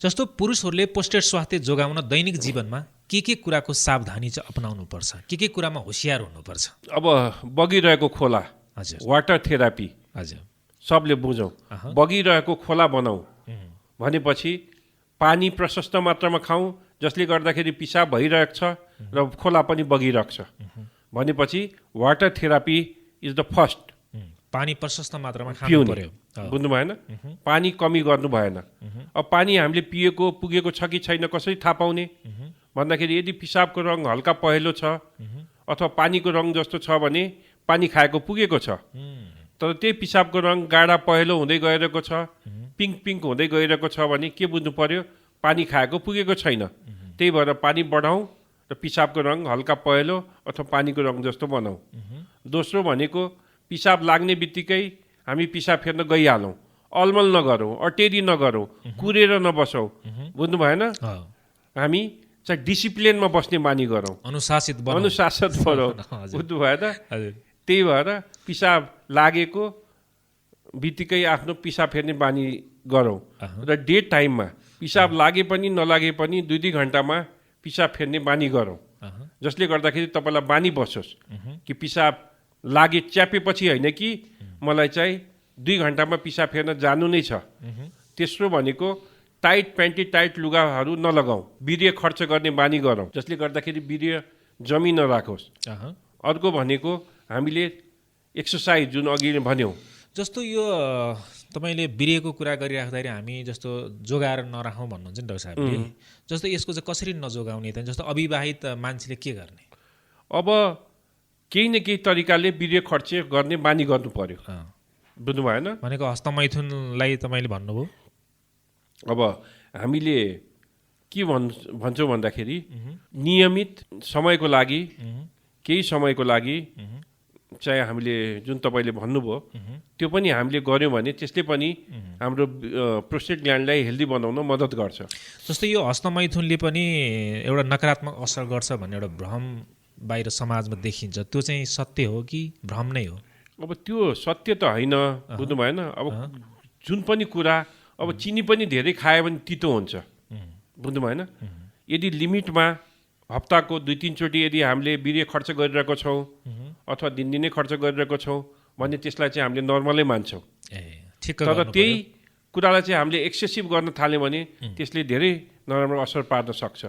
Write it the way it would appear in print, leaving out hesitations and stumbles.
जस्तो पुरुषहरूले पोस्टेड स्वास्थ्य जोगाउन दैनिक जीवनमा के कुराको सावधानी चाहिँ अपनाउनु पर्छ, के कुरामा होशियार हुनुपर्छ? अब बगिरहेको खोला, हजुर वाटर थेरापी हजुर सबले बुझौँ। बगिरहेको खोला बनाऊ भनेपछि पानी प्रशस्त मात्रामा खाउँ, जसले गर्दाखेरि पिसाब भइरहेको छ र खोला पनि बगिरहेको छ भनेपछि water therapy is the first. पानी प्रशस्त मात्रामा खानु पिउने, पर्यो। बुझ्नु भएन? पानी कमी गर्नु भएन। अब पानी हामीले पिएको पुगेको छ कि छैन कसरी थाहा पाउने भन्दाखेरि यदि पिसाबको रङ हल्का पहेँलो छ अथवा पानीको रङ जस्तो छ भने पानी खाएको पुगेको छ, तर त्यही पिसाबको रङ गाढा पहेँलो हुँदै गइरहेको छ, पिङ्क पिङ्क हुँदै गइरहेको छ भने के बुझ्नु पर्यो? पानी खाएको पुगेको छैन। त्यही भएर पानी बढाउँ र पिसाबको रङ हल्का पहेँलो अथवा पानीको रङ जस्तो बनाऊ। दोस्रो भनेको पिसाब लाग्ने बित्तिकै हामी पिसाब फेर्न गइहालौँ, अलमल नगरौँ, अटेरी नगरौँ, कुरेर नबसौँ, बुझ्नु भएन? हामी चाहिँ डिसिप्लिनमा बस्ने बानी गरौँ, अनुशासित बनाउँ। अनुशासित गरौँ, बुझ्नु भएन? हजुर त्यही भएर पिसाब लागेको बित्तिकै आफ्नो पिसाब फेर्ने बानी गरौँ र डे टाइममा पिसाब लागे पनि नलागे पनि 2-2 घन्टामा पिसाब फेर्ने बानी गरौँ, जसले गर्दाखेरि तपाईँलाई बानी बसोस् कि पिसाब लागे च्यापेपछि होइन कि मलाई चाहिँ 2 घन्टामा पिसाब फेर्न जानु नै छ। तेस्रो भनेको टाइट प्यान्टी टाइट लुगाहरू नलगाउँ, वीर्य खर्च गर्ने बानी गरौँ, जसले गर्दाखेरि वीर्य जमि नराखोस्। अर्को भनेको हामीले एक्सर्साइज जुन अघि भन्यौँ, जस्तो यो तपाईँले वीर्यको कुरा गरिराख्दाखेरि हामी जस्तो जोगाएर नराखौँ भन्नुहुन्छ नि डाक्टर साहबले, जस्तो यसको चाहिँ कसरी नजोगाउने त? जस्तो अविवाहित मान्छेले के गर्ने? अब केही न केही तरिकाले वीर्य खर्च गर्ने बानी गर्नु पर्यो, बुझ्नु भएन? भनेको हस्तमैथुनलाई तपाईँले भन्नुभयो। अब हामीले के भन्छौँ भन्दाखेरि नियमित समयको लागि, केही समयको लागि चाहिँ हामीले जुन तपाईँले भन्नुभयो त्यो पनि हामीले गऱ्यौँ भने त्यसले पनि हाम्रो प्रोस्टेट ग्ल्यान्डलाई हेल्दी बनाउन मद्दत गर्छ। जस्तो यो हस्तमैथुनले पनि एउटा नकारात्मक असर गर्छ भन्ने एउटा भ्रम बाहिर समाजमा देखिन्छ, त्यो चाहिँ सत्य हो कि भ्रम नै हो? अब त्यो सत्य त होइन, बुझ्नु भएन? अब जुन पनि कुरा, अब चिनी पनि धेरै खायो भने तितो हुन्छ, बुझ्नु भएन? यदि लिमिटमा हप्ताको 2-3 चोटि यदि हामीले वीर्य खर्च गरिरहेको छौँ अथवा दिनदिनै खर्च गरिरहेको छौँ भने त्यसलाई चाहिँ हामीले नर्मलै मान्छौँ। तर त्यही कुरालाई चाहिँ हामीले एक्सेसिभ गर्न थाल्यौँ भने त्यसले धेरै नराम्रो असर पार्न सक्छ।